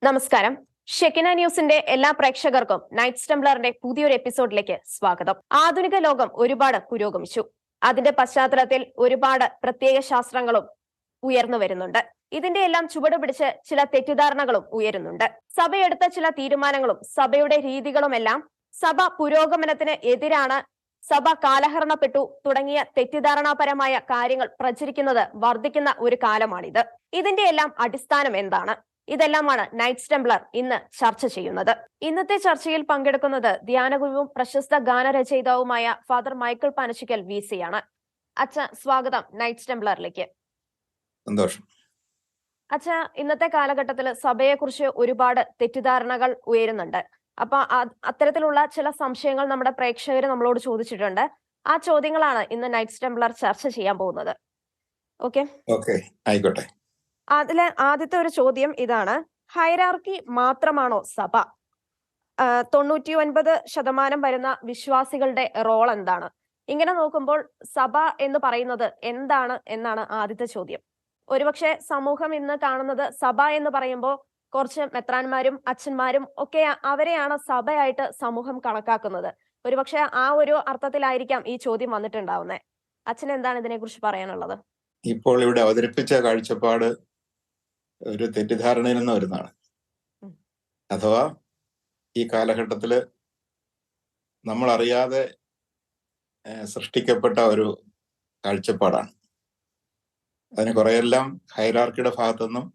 നമസ്കാരം. ഷെക്കിന ന്യൂസിന്റെ എല്ലാ പ്രേക്ഷകർക്കും നൈറ്റ് സ്റ്റംബ്ലറിന്റെ പുതിയൊരു എപ്പിസോഡിലേക്ക് സ്വാഗതം. ആധുനിക ലോകം ഒരുപാട് പുരോഗമിച്ചു. അതിന്റെ പശ്ചാത്തലത്തിൽ ഒരുപാട് പ്രത്യേക ശാസ്ത്രങ്ങളും ഉയർന്നു വരുന്നുണ്ട്. ഇതിന്റെ എല്ലാം ചുവട് പിടിച്ച് ചില തെറ്റിദ്ധാരണകളും ഉയരുന്നുണ്ട്. സഭയെടുത്ത ചില തീരുമാനങ്ങളും സഭയുടെ രീതികളുമെല്ലാം സഭ പുരോഗമനത്തിന് എതിരാണ്, സഭ കാലഹരണപ്പെട്ടു തുടങ്ങിയ തെറ്റിദ്ധാരണാപരമായ കാര്യങ്ങൾ പ്രചരിക്കുന്നത് വർദ്ധിക്കുന്ന ഒരു കാലമാണിത്. ഇതിന്റെ എല്ലാം അടിസ്ഥാനം എന്താണ്? ഇതെല്ലാമാണ് നൈറ്റ് സ്റ്റംബ്ലർ ഇന്ന് ചർച്ച ചെയ്യുന്നത്. ഇന്നത്തെ ചർച്ചയിൽ പങ്കെടുക്കുന്നത് ധ്യാനഗുരുവും പ്രശസ്ത ഗാനരചയിതാവുമായ ഫാദർ മൈക്കിൾ പനച്ചിക്കൽ VC ആണ്. അച്ഛ, സ്വാഗതം നൈറ്റ് സ്റ്റംബ്ലറിലേക്ക്. സന്തോഷം. അച്ഛ, ഇന്നത്തെ കാലഘട്ടത്തിൽ സഭയെക്കുറിച്ച് ഒരുപാട് തെറ്റിദ്ധാരണകൾ ഉയരുന്നുണ്ട്. അപ്പൊ അത്തരത്തിലുള്ള ചില സംശയങ്ങൾ നമ്മുടെ പ്രേക്ഷകർ നമ്മളോട് ചോദിച്ചിട്ടുണ്ട്. ആ ചോദ്യങ്ങളാണ് ഇന്ന് നൈറ്റ് സ്റ്റംബ്ലർ ചർച്ച ചെയ്യാൻ പോകുന്നത്. ഓക്കെ, ആയിക്കോട്ടെ. അതിലെ ആദ്യത്തെ ഒരു ചോദ്യം ഇതാണ്: ഹൈറാർക്കി മാത്രമാണോ സഭ? 99% വരുന്ന വിശ്വാസികളുടെ റോൾ എന്താണ്? ഇങ്ങനെ നോക്കുമ്പോൾ സഭ എന്ന് പറയുന്നത് എന്താണ് എന്നാണ് ആദ്യത്തെ ചോദ്യം. ഒരുപക്ഷെ സമൂഹം ഇന്ന് കാണുന്നത് സഭ എന്ന് പറയുമ്പോൾ കുറച്ച് മെത്രാന്മാരും അച്ഛന്മാരും ഒക്കെ അവരെയാണ് സഭയായിട്ട് സമൂഹം കണക്കാക്കുന്നത്. ഒരുപക്ഷെ ആ ഒരു അർത്ഥത്തിലായിരിക്കാം ഈ ചോദ്യം വന്നിട്ടുണ്ടാവുന്നത്. അച്ഛൻ എന്താണ് ഇതിനെക്കുറിച്ച് പറയാനുള്ളത്? ഇപ്പോൾ ഇവിടെ അവതരിപ്പിച്ച കാഴ്ചപ്പാട് ഒരു തെറ്റിദ്ധാരണയിൽ നിന്ന് വരുന്നതാണ്. അഥവാ ഈ കാലഘട്ടത്തില് നമ്മൾ അറിയാതെ സൃഷ്ടിക്കപ്പെട്ട ഒരു കാഴ്ചപ്പാടാണ്. അതിന് കുറെയെല്ലാം ഹൈറാർക്കിയുടെ ഭാഗത്തുനിന്നും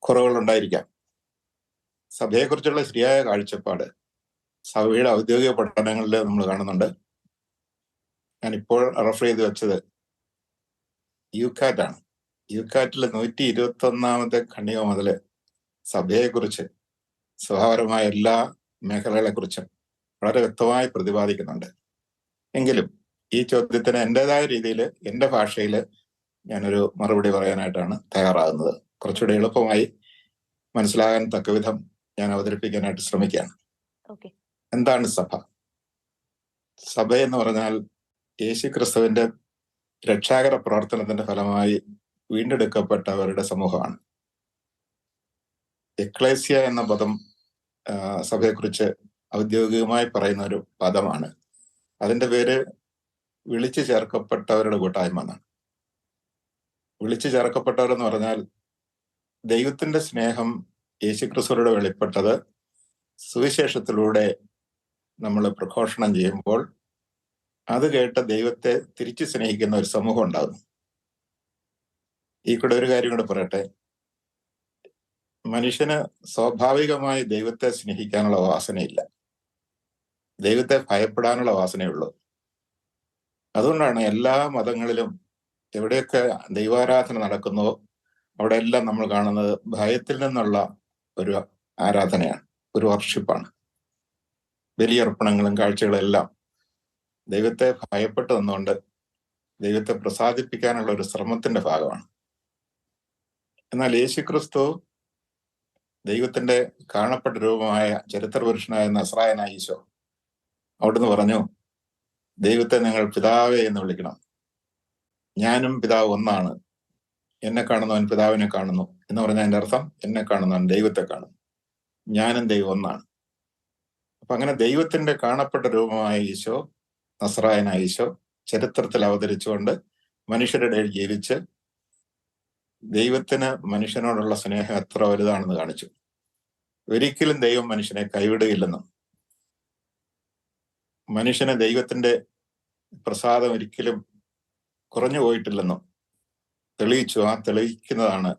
കുറവുകളുണ്ടായിരിക്കാം. സഭയെക്കുറിച്ചുള്ള ശരിയായ കാഴ്ചപ്പാട് സഭയുടെ ഔദ്യോഗിക പഠനങ്ങളിൽ നമ്മൾ കാണുന്നുണ്ട്. ഞാനിപ്പോൾ റെഫർ ചെയ്ത് വെച്ചത് യുക്കാറ്റാണ്. യുക്കാറ്റിലെ 121 ഖണ്ഡിക മുതൽ സഭയെക്കുറിച്ച് സ്വഭാവപരമായ എല്ലാ മേഖലകളെക്കുറിച്ചും വളരെ വ്യക്തമായി പ്രതിപാദിക്കുന്നുണ്ട്. എങ്കിലും ഈ ചോദ്യത്തിന് എൻ്റെതായ രീതിയിൽ എൻ്റെ ഭാഷയിൽ ഞാനൊരു മറുപടി പറയാനായിട്ടാണ് തയ്യാറാകുന്നത്. കുറച്ചുകൂടി എളുപ്പമായി മനസ്സിലാകാൻ തക്കവിധം ഞാൻ അവതരിപ്പിക്കാനായിട്ട് ശ്രമിക്കുകയാണ്. എന്താണ് സഭ? സഭ എന്ന് പറഞ്ഞാൽ യേശുക്രിസ്തുവിന്റെ രക്ഷാകര പ്രവർത്തനത്തിന്റെ ഫലമായി വീണ്ടെടുക്കപ്പെട്ടവരുടെ സമൂഹമാണ്. എക്ലേസ്യ എന്ന പദം സഭയെക്കുറിച്ച് ഔദ്യോഗികമായി പറയുന്ന ഒരു പദമാണ്. അതിന്റെ പേര് വിളിച്ചു ചേർക്കപ്പെട്ടവരുടെ കൂട്ടായ്മ എന്നാണ്. വിളിച്ചു ചേർക്കപ്പെട്ടവരെന്ന് പറഞ്ഞാൽ ദൈവത്തിന്റെ സ്നേഹം യേശുക്രിസ്തുവിലൂടെ വെളിപ്പെട്ടത് സുവിശേഷത്തിലൂടെ നമ്മൾ പ്രഘോഷണം ചെയ്യുമ്പോൾ അത് കേട്ട് ദൈവത്തെ തിരിച്ചു സ്നേഹിക്കുന്ന ഒരു സമൂഹം ഉണ്ടാകുന്നു. ഈ കൂടെ ഒരു കാര്യം കൂടെ പറയട്ടെ. മനുഷ്യന് സ്വാഭാവികമായി ദൈവത്തെ സ്നേഹിക്കാനുള്ള വാസനയില്ല, ദൈവത്തെ ഭയപ്പെടാനുള്ള വാസനയുള്ളൂ. അതുകൊണ്ടാണ് എല്ലാ മതങ്ങളിലും എവിടെയൊക്കെ ദൈവാരാധന നടക്കുന്നുവോ അവിടെ എല്ലാം നമ്മൾ കാണുന്നത് ഭയത്തിൽ നിന്നുള്ള ഒരു ആരാധനയാണ്, ഒരു വർഷിപ്പാണ്. ബലിയർപ്പണങ്ങളും കാഴ്ചകളും എല്ലാം ദൈവത്തെ ഭയപ്പെട്ട് നിന്നുകൊണ്ട് ദൈവത്തെ പ്രസാദിപ്പിക്കാനുള്ള ഒരു ശ്രമത്തിന്റെ ഭാഗമാണ്. എന്നാൽ യേശുക്രിസ്തു ദൈവത്തിന്റെ കാണപ്പെട്ട രൂപമായ ചരിത്രപുരുഷനായ നസ്രായനായ ഈശോ അവിടുന്ന് പറഞ്ഞു, ദൈവത്തെ നിങ്ങൾ പിതാവേ എന്ന് വിളിക്കണം. ഞാനും പിതാവ് ഒന്നാണ്, എന്നെ കാണുന്നവൻ പിതാവിനെ കാണുന്നു എന്ന് പറഞ്ഞാൽ എൻ്റെ അർത്ഥം എന്നെ കാണുന്നവൻ ദൈവത്തെ കാണുന്നു, ഞാനും ദൈവം ഒന്നാണ്. അപ്പൊ അങ്ങനെ ദൈവത്തിന്റെ കാണപ്പെട്ട രൂപമായ ഈശോ, നസ്രായനായ ഈശോ ചരിത്രത്തിൽ അവതരിച്ചുകൊണ്ട് മനുഷ്യരുടെ ഇടയിൽ ജീവിച്ച് ദൈവത്തിന് മനുഷ്യനോടുള്ള സ്നേഹം എത്ര വലുതാണെന്ന് കാണിച്ചു. ഒരിക്കലും ദൈവം മനുഷ്യനെ കൈവിടുകയില്ലെന്നും മനുഷ്യന് ദൈവത്തിന്റെ പ്രസാദം ഒരിക്കലും കുറഞ്ഞു പോയിട്ടില്ലെന്നും തെളിയിച്ചു. ആ തെളിയിക്കുന്നതാണ്,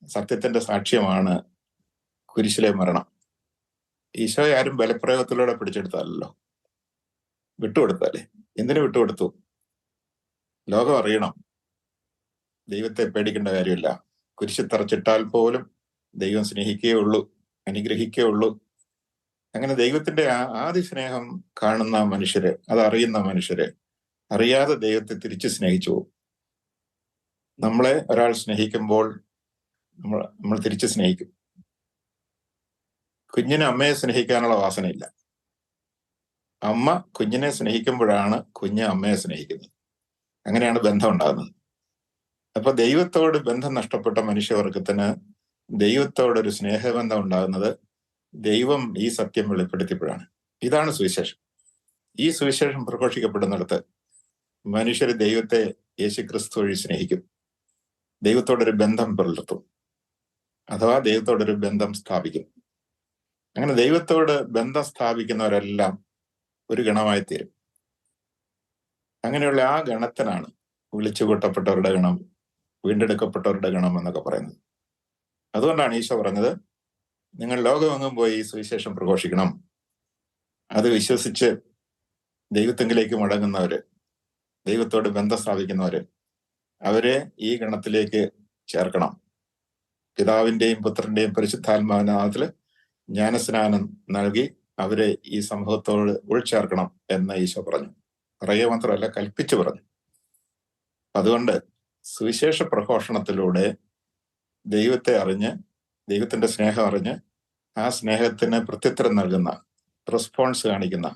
സത്യത്തിന്റെ സാക്ഷ്യമാണ് കുരിശിലെ മരണം. ഈശോയെ ആരും ബലപ്രയോഗത്തിലൂടെ പിടിച്ചെടുത്താലല്ലോ, വിട്ടുകൊടുത്താലേ. എന്തിനു വിട്ടുകൊടുത്തു? ലോകം അറിയണം, ദൈവത്തെ പേടിക്കേണ്ട കാര്യമില്ല. കുരിശിൽ തറച്ചിട്ടാൽ പോലും ദൈവം സ്നേഹിക്കുകയുള്ളൂ, അനുഗ്രഹിക്കുകയുള്ളൂ. അങ്ങനെ ദൈവത്തിന്റെ ആദ്യ സ്നേഹം കാണുന്ന മനുഷ്യര്, അതറിയുന്ന മനുഷ്യര് അറിയാതെ ദൈവത്തെ തിരിച്ചു സ്നേഹിച്ചു പോകും. നമ്മളെ ഒരാൾ സ്നേഹിക്കുമ്പോൾ നമ്മൾ തിരിച്ചു സ്നേഹിക്കും. കുഞ്ഞിന് അമ്മയെ സ്നേഹിക്കാനുള്ള വാസനയില്ല. അമ്മ കുഞ്ഞിനെ സ്നേഹിക്കുമ്പോഴാണ് കുഞ്ഞ് അമ്മയെ സ്നേഹിക്കുന്നത്. അങ്ങനെയാണ് ബന്ധം ഉണ്ടാകുന്നത്. അപ്പൊ ദൈവത്തോട് ബന്ധം നഷ്ടപ്പെട്ട മനുഷ്യവർഗത്തിന് ദൈവത്തോടൊരു സ്നേഹബന്ധം ഉണ്ടാകുന്നത് ദൈവം ഈ സത്യം വെളിപ്പെടുത്തിയപ്പോഴാണ്. ഇതാണ് സുവിശേഷം. ഈ സുവിശേഷം പ്രഘോഷിക്കപ്പെടുന്നിടത്ത് മനുഷ്യർ ദൈവത്തെ യേശുക്രിസ്തു വഴി സ്നേഹിക്കും, ദൈവത്തോടൊരു ബന്ധം പുലർത്തും, അഥവാ ദൈവത്തോടൊരു ബന്ധം സ്ഥാപിക്കും. അങ്ങനെ ദൈവത്തോട് ബന്ധം സ്ഥാപിക്കുന്നവരെല്ലാം ഒരു ഗണമായി തീരും. അങ്ങനെയുള്ള ആ ഗണത്തിനാണ് വിളിച്ചുകൂട്ടപ്പെട്ടവരുടെ ഗണം, വീണ്ടെടുക്കപ്പെട്ടവരുടെ ഗണം എന്നൊക്കെ പറയുന്നത്. അതുകൊണ്ടാണ് ഈശോ പറഞ്ഞത്, നിങ്ങൾ ലോകമെങ്ങും പോയി ഈ സുവിശേഷം പ്രഘോഷിക്കണം. അത് വിശ്വസിച്ച് ദൈവത്തെങ്കിലേക്ക് മടങ്ങുന്നവര്, ദൈവത്തോട് ബന്ധം സ്ഥാപിക്കുന്നവര്, അവരെ ഈ ഗണത്തിലേക്ക് ചേർക്കണം. പിതാവിന്റെയും പുത്രന്റെയും പരിശുദ്ധാത്മാവിന്റെ നാമത്തില് ജ്ഞാനസ്നാനം നൽകി അവരെ ഈ സമൂഹത്തോട് ഉൾച്ചേർക്കണം എന്ന് ഈശോ പറഞ്ഞു. പറയുക മാത്രമല്ല, കൽപ്പിച്ചു പറഞ്ഞു. അതുകൊണ്ട് സുവിശേഷ പ്രഘോഷണത്തിലൂടെ ദൈവത്തെ അറിഞ്ഞ്, ദൈവത്തിന്റെ സ്നേഹം അറിഞ്ഞ്, ആ സ്നേഹത്തിന് പ്രത്യുത്തരം നൽകുന്ന, റെസ്പോൺസ് കാണിക്കുന്ന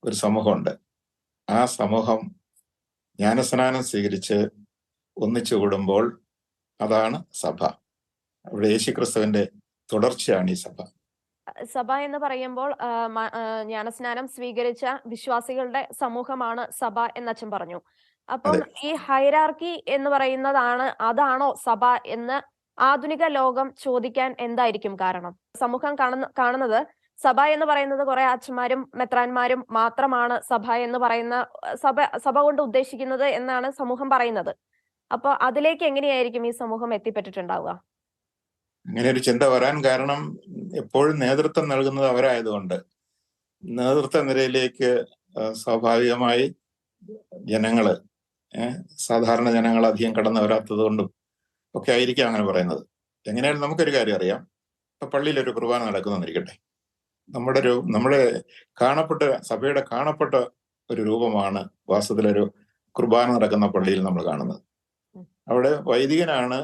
ഒരു സമൂഹമുണ്ട്. ആ സമൂഹം ജ്ഞാനസ്നാനം സ്വീകരിച്ച് ഒന്നിച്ചു കൂടുമ്പോൾ അതാണ് സഭ. അവിടെ യേശുക്രിസ്തുവിന്റെ തുടർച്ചയാണ് ഈ സഭ. സഭ എന്ന് പറയുമ്പോൾ ജ്ഞാനസ്നാനം സ്വീകരിച്ച വിശ്വാസികളുടെ സമൂഹമാണ് സഭ എന്നച്ഛൻ പറഞ്ഞു. അപ്പം ഈ ഹൈറാർക്കി എന്ന് പറയുന്നതാണ്, അതാണോ സഭ എന്ന് ആധുനിക ലോകം ചോദിക്കാൻ എന്തായിരിക്കും കാരണം? സമൂഹം കാണുന്നത് സഭ എന്ന് പറയുന്നത് കുറെ അച്ഛന്മാരും മെത്രാന്മാരും മാത്രമാണ് സഭ എന്ന് പറയുന്ന സഭ കൊണ്ട് ഉദ്ദേശിക്കുന്നത് എന്നാണ് സമൂഹം പറയുന്നത്. അപ്പൊ അതിലേക്ക് എങ്ങനെയായിരിക്കും ഈ സമൂഹം എത്തിപ്പെട്ടിട്ടുണ്ടാവുക? അങ്ങനെ ഒരു ചിന്ത വരാൻ കാരണം എപ്പോഴും നേതൃത്വം നൽകുന്നത് അവരായതുകൊണ്ട്, നേതൃത്വ നിരയിലേക്ക് സ്വാഭാവികമായി ജനങ്ങള്, സാധാരണ ജനങ്ങൾ അധികം കടന്നു വരാത്തത് കൊണ്ടും ഒക്കെ ആയിരിക്കാം അങ്ങനെ പറയുന്നത്. എങ്ങനെയാലും നമുക്കൊരു കാര്യം അറിയാം. ഇപ്പൊ പള്ളിയിലൊരു കുർബാന നടക്കുന്നിരിക്കട്ടെ, നമ്മുടെ കാണപ്പെട്ട സഭയുടെ കാണപ്പെട്ട ഒരു രൂപമാണ് വാസ്തവത്തിലൊരു കുർബാന നടക്കുന്ന പള്ളിയിൽ നമ്മൾ കാണുന്നത്. അവിടെ വൈദികനാണ്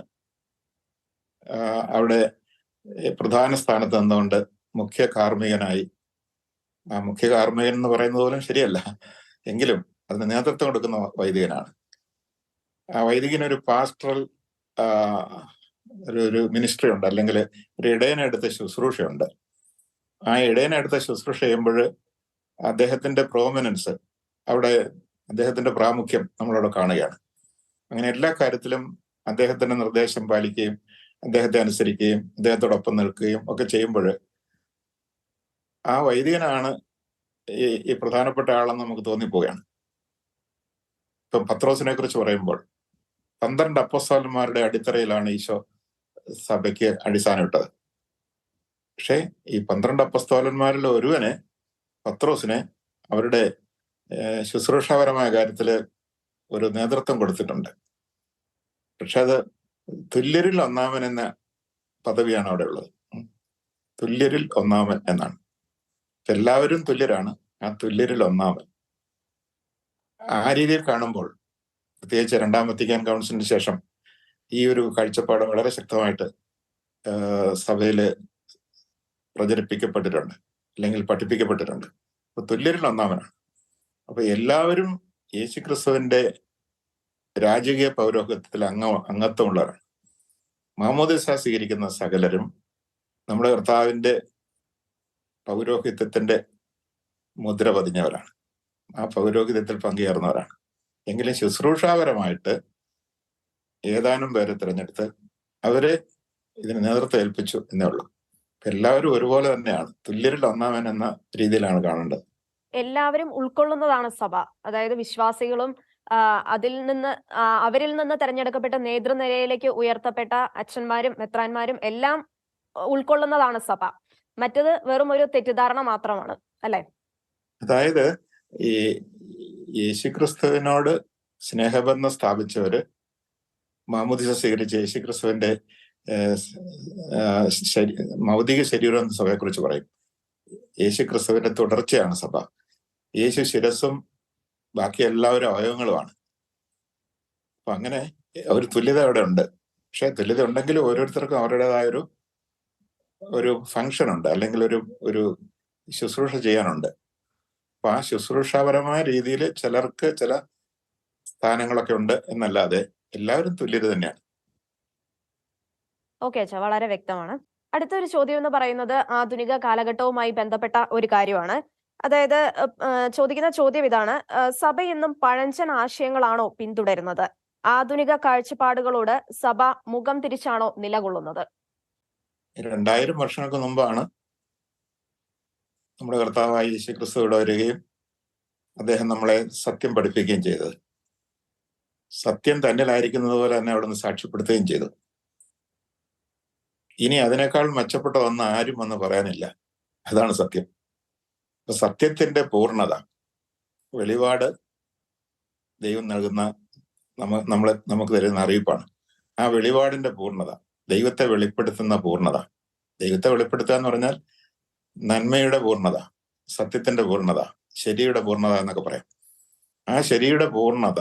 അവിടെ പ്രധാന സ്ഥാനത്ത് നിന്നുകൊണ്ട് മുഖ്യ കാർമ്മികനായി. ആ മുഖ്യ കാർമ്മികൻ എന്ന് പറയുന്നത് പോലും ശരിയല്ല, എങ്കിലും അതിന് നേതൃത്വം കൊടുക്കുന്ന വൈദികനാണ്. ആ വൈദികനൊരു പാസ്റ്ററൽ ഒരു മിനിസ്ട്രി ഉണ്ട്, അല്ലെങ്കിൽ ഒരു ഇടയനെടുത്ത ശുശ്രൂഷയുണ്ട്. ആ ഇടയനെടുത്ത ശുശ്രൂഷ ചെയ്യുമ്പോൾ അദ്ദേഹത്തിന്റെ പ്രോമിനൻസ്, അവിടെ അദ്ദേഹത്തിന്റെ പ്രാമുഖ്യം നമ്മളവിടെ കാണുകയാണ്. അങ്ങനെ എല്ലാ കാര്യത്തിലും അദ്ദേഹത്തിന്റെ നിർദ്ദേശം പാലിക്കുകയും അദ്ദേഹത്തെ അനുസരിക്കുകയും അദ്ദേഹത്തോടൊപ്പം നിൽക്കുകയും ഒക്കെ ചെയ്യുമ്പോൾ ആ വൈദികനാണ് ഈ പ്രധാനപ്പെട്ട ആളെന്ന് നമുക്ക് തോന്നിപ്പോവുകയാണ്. ഇപ്പം പത്രോസിനെ കുറിച്ച് പറയുമ്പോൾ 12 അപ്പോസ്തലന്മാരുടെ അടിത്തറയിലാണ് ഈശോ സഭയ്ക്ക് അടിസ്ഥാനമിട്ടത്. പക്ഷെ ഈ 12 അപ്പോസ്തലന്മാരിൽ ഒരുവനെ, പത്രോസിനെ, അവരുടെ ശുശ്രൂഷാപരമായ കാര്യത്തില് ഒരു നേതൃത്വം കൊടുത്തിട്ടുണ്ട്. പക്ഷെ അത് തുല്യരിൽ ഒന്നാമൻ എന്ന പദവിയാണ് അവിടെ ഉള്ളത്. തുല്യരിൽ ഒന്നാമൻ എന്നാണ്. എല്ലാവരും തുല്യരാണ്, ആ തുല്യരിൽ ഒന്നാമൻ. ആ രീതിയിൽ കാണുമ്പോൾ, പ്രത്യേകിച്ച് 2-ാം വത്തിക്കാൻ കൗൺസിലിന് ശേഷം ഈ ഒരു കാഴ്ചപ്പാട് വളരെ ശക്തമായിട്ട് സഭയില് പ്രചരിപ്പിക്കപ്പെട്ടിട്ടുണ്ട്, അല്ലെങ്കിൽ പഠിപ്പിക്കപ്പെട്ടിട്ടുണ്ട്. അപ്പൊ തുല്യരിൽ ഒന്നാമനാണ്. അപ്പൊ എല്ലാവരും യേശുക്രിസ്തുവിന്റെ രാജകീയ പൗരോഹിത്യത്തിൽ അംഗത്വമുള്ളവരാണ്. മാമോദിസ സ്വീകരിക്കുന്ന സകലരും നമ്മുടെ കർത്താവിന്റെ പൗരോഹിത്യത്തിന്റെ മുദ്ര പതിഞ്ഞവരാണ്, ആ പൗരോഹിത്യത്തിൽ പങ്കുചേർന്നവരാണ്. എങ്കിലും ശുശ്രൂഷാപരമായിട്ട് ഏതാനും പേരെ തിരഞ്ഞെടുത്ത് അവരെ ഇതിന് നേതൃത്വം ഏൽപ്പിച്ചു എന്നേ ഉള്ളൂ. എല്ലാവരും ഒരുപോലെ തന്നെയാണ്, തുല്യരിൽ ഒന്നാമൻ എന്ന രീതിയിലാണ് കാണേണ്ടത്. എല്ലാവരും ഉൾക്കൊള്ളുന്നതാണ് സഭ. അതായത് വിശ്വാസികളും അവരിൽ നിന്ന് തെരഞ്ഞെടുക്കപ്പെട്ട നേതൃനിരയിലേക്ക് ഉയർത്തപ്പെട്ട അച്ഛന്മാരും മെത്രാന്മാരും എല്ലാം ഉൾക്കൊള്ളുന്നതാണ് സഭ. മറ്റത് വെറും ഒരു തെറ്റിദ്ധാരണ മാത്രമാണ്, അല്ലെ? അതായത് ഈ യേശുക്രിസ്തുവിനോട് സ്നേഹബന്ധം സ്ഥാപിച്ചവര്, മാമോദിസ സ്വീകരിച്ച യേശുക്രിസ്തുവിന്റെ ഭൗതിക ശരീരം എന്ന സഭയെ കുറിച്ച് പറയും. യേശുക്രിസ്തുവിന്റെ തുടർച്ചയാണ് സഭ. യേശു ശിരസ്സും ബാക്കി എല്ലാവരും അവയവങ്ങളുമാണ്. അപ്പൊ അങ്ങനെ ഒരു തുല്യത അവിടെ ഉണ്ട്. പക്ഷെ തുല്യത ഉണ്ടെങ്കിലും ഓരോരുത്തർക്കും അവരുടേതായ ഒരു ഫങ്ഷൻ ഉണ്ട്, അല്ലെങ്കിൽ ഒരു ശുശ്രൂഷ ചെയ്യാനുണ്ട്. അപ്പൊ ആ ശുശ്രൂഷാപരമായ രീതിയിൽ ചിലർക്ക് ചില സ്ഥാനങ്ങളൊക്കെ ഉണ്ട് എന്നല്ലാതെ എല്ലാവരും തുല്യത തന്നെയാണ്. ഓക്കെ അച്ഛാ, വളരെ വ്യക്തമാണ്. അടുത്തൊരു ചോദ്യം എന്ന് പറയുന്നത് ആധുനിക കാലഘട്ടവുമായി ബന്ധപ്പെട്ട ഒരു കാര്യമാണ്. അതായത് ചോദിക്കുന്ന ചോദ്യം ഇതാണ്: സഭ ഇന്നും പഴഞ്ചൻ ആശയങ്ങളാണോ പിന്തുടരുന്നത്? ആധുനിക കാഴ്ചപ്പാടുകളോട് സഭ മുഖം തിരിച്ചാണോ നിലകൊള്ളുന്നത്? 2000 വർഷങ്ങൾക്ക് മുമ്പാണ് നമ്മുടെ കർത്താവായ യേശുക്രിസ്തു ഇവിടെ വരികയും അദ്ദേഹം നമ്മളെ സത്യം പഠിപ്പിക്കുകയും ചെയ്തത്. സത്യം തന്നിലായിരിക്കുന്നത് പോലെ തന്നെ അവിടെ നിന്ന് സാക്ഷ്യപ്പെടുത്തുകയും ചെയ്തു. ഇനി അതിനേക്കാൾ മെച്ചപ്പെട്ട ഒന്ന് ആരും വന്ന് പറയാനില്ല. അതാണ് സത്യം. അപ്പൊ സത്യത്തിന്റെ പൂർണ്ണത, വെളിപാട് ദൈവം നൽകുന്ന നമുക്ക് തരുന്ന അറിയിപ്പാണ്. ആ വെളിപാടിന്റെ പൂർണ്ണത, ദൈവത്തെ വെളിപ്പെടുത്തുന്ന പൂർണ്ണത. ദൈവത്തെ വെളിപ്പെടുത്തുക എന്ന് പറഞ്ഞാൽ നന്മയുടെ പൂർണ്ണത, സത്യത്തിന്റെ പൂർണ്ണത, ശരിയുടെ പൂർണ്ണത എന്നൊക്കെ പറയാം. ആ ശരിയുടെ പൂർണ്ണത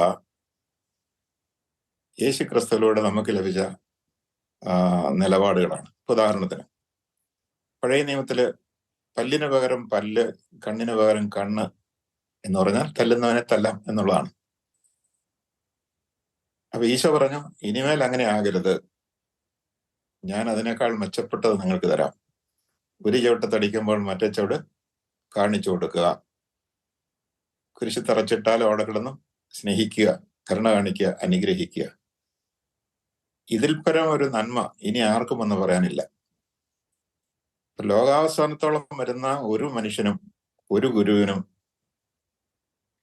യേശു ക്രിസ്തുവിലൂടെ നമുക്ക് ലഭിച്ച നിലപാടുകളാണ്. ഉദാഹരണത്തിന്, പഴയ നിയമത്തില് പല്ലിന് പകരം പല്ല്, കണ്ണിന് പകരം കണ്ണ് എന്ന് പറഞ്ഞാൽ തല്ലുന്നവനെ തല്ലാം എന്നുള്ളതാണ്. അപ്പൊ ഈശോ പറഞ്ഞു, ഇനിമേൽ അങ്ങനെ ആകരുത്, ഞാൻ അതിനേക്കാൾ മെച്ചപ്പെട്ടത് നിങ്ങൾക്ക് തരാം. ഒരു ചവിട്ട് തടിക്കുമ്പോൾ മറ്റേ ചവിട് കാണിച്ചു കൊടുക്കുക. കുരിശ് തറച്ചിട്ടാലും അവിടെ കിടന്നും സ്നേഹിക്കുക, കരുണ കാണിക്കുക, അനുഗ്രഹിക്കുക. ഇതിൽ പരം ഒരു നന്മ ഇനി ആർക്കും എന്ന് പറയാനില്ല. ലോകാവസാനത്തോളം വരുന്ന ഒരു മനുഷ്യനും ഒരു ഗുരുവിനും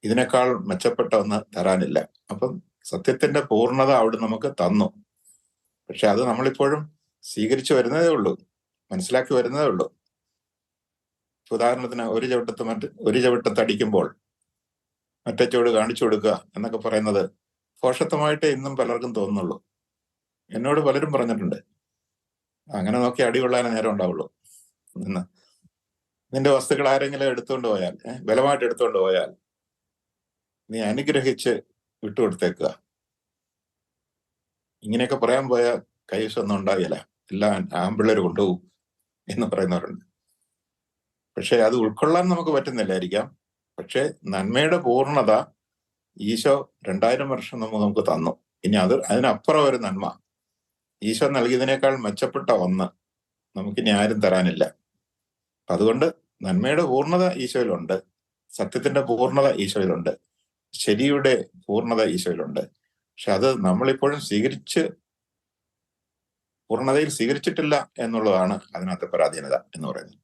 ഇതിനേക്കാൾ മെച്ചപ്പെട്ട ഒന്ന് തരാനില്ല. അപ്പം സത്യത്തിന്റെ പൂർണ്ണത അവിടെ നമുക്ക് തന്നു. പക്ഷെ അത് നമ്മളിപ്പോഴും സ്വീകരിച്ചു വരുന്നതേ ഉള്ളൂ, മനസ്സിലാക്കി വരുന്നതേ ഉള്ളൂ. ഉദാഹരണത്തിന്, ഒരു ചവിട്ടത്ത് അടിക്കുമ്പോൾ മറ്റേ ചുവട് കാണിച്ചു കൊടുക്കുക എന്നൊക്കെ പറയുന്നത് ഭോഷത്വമായിട്ടേ ഇന്നും പലർക്കും തോന്നുന്നുള്ളൂ. എന്നോട് പലരും പറഞ്ഞിട്ടുണ്ട്, അങ്ങനെ നോക്കി അടി കൊള്ളാനേ നേരം ഉണ്ടാവുള്ളൂ എന്ന്. നിന്റെ വസ്തുക്കൾ ആരെങ്കിലും എടുത്തുകൊണ്ട് പോയാൽ, ബലമായിട്ട് എടുത്തുകൊണ്ട് പോയാൽ നീ അനുഗ്രഹിച്ച് വിട്ടുകൊടുത്തേക്കുക. ഇങ്ങനെയൊക്കെ പറയാൻ പോയാൽ കൈവശമൊന്നും ഉണ്ടാകില്ല, എല്ലാം ആമ്പിള്ളേർ കൊണ്ടുപോകും എന്ന് പറയുന്നവരുണ്ട്. പക്ഷെ അത് ഉൾക്കൊള്ളാൻ നമുക്ക് പറ്റുന്നില്ലായിരിക്കാം. പക്ഷെ നന്മയുടെ പൂർണ്ണത ഈശോ 2000 വർഷം മുമ്പ് നമുക്ക് തന്നു. ഇനി അതിനപ്പുറം ഒരു നന്മ, ഈശോ നൽകിയതിനേക്കാൾ മെച്ചപ്പെട്ട ഒന്ന് നമുക്കിനി ആരും തരാനില്ല. അതുകൊണ്ട് നന്മയുടെ പൂർണ്ണത ഈശോയിലുണ്ട്, സത്യത്തിന്റെ പൂർണ്ണത ഈശോയിലുണ്ട്, ശരിയുടെ പൂർണ്ണത ഈശോയിലുണ്ട്. പക്ഷെ അത് നമ്മളിപ്പോഴും പൂർണ്ണതയിൽ സ്വീകരിച്ചിട്ടില്ല എന്നുള്ളതാണ് അതിനകത്തെ പരാധീനത എന്ന് പറയുന്നത്.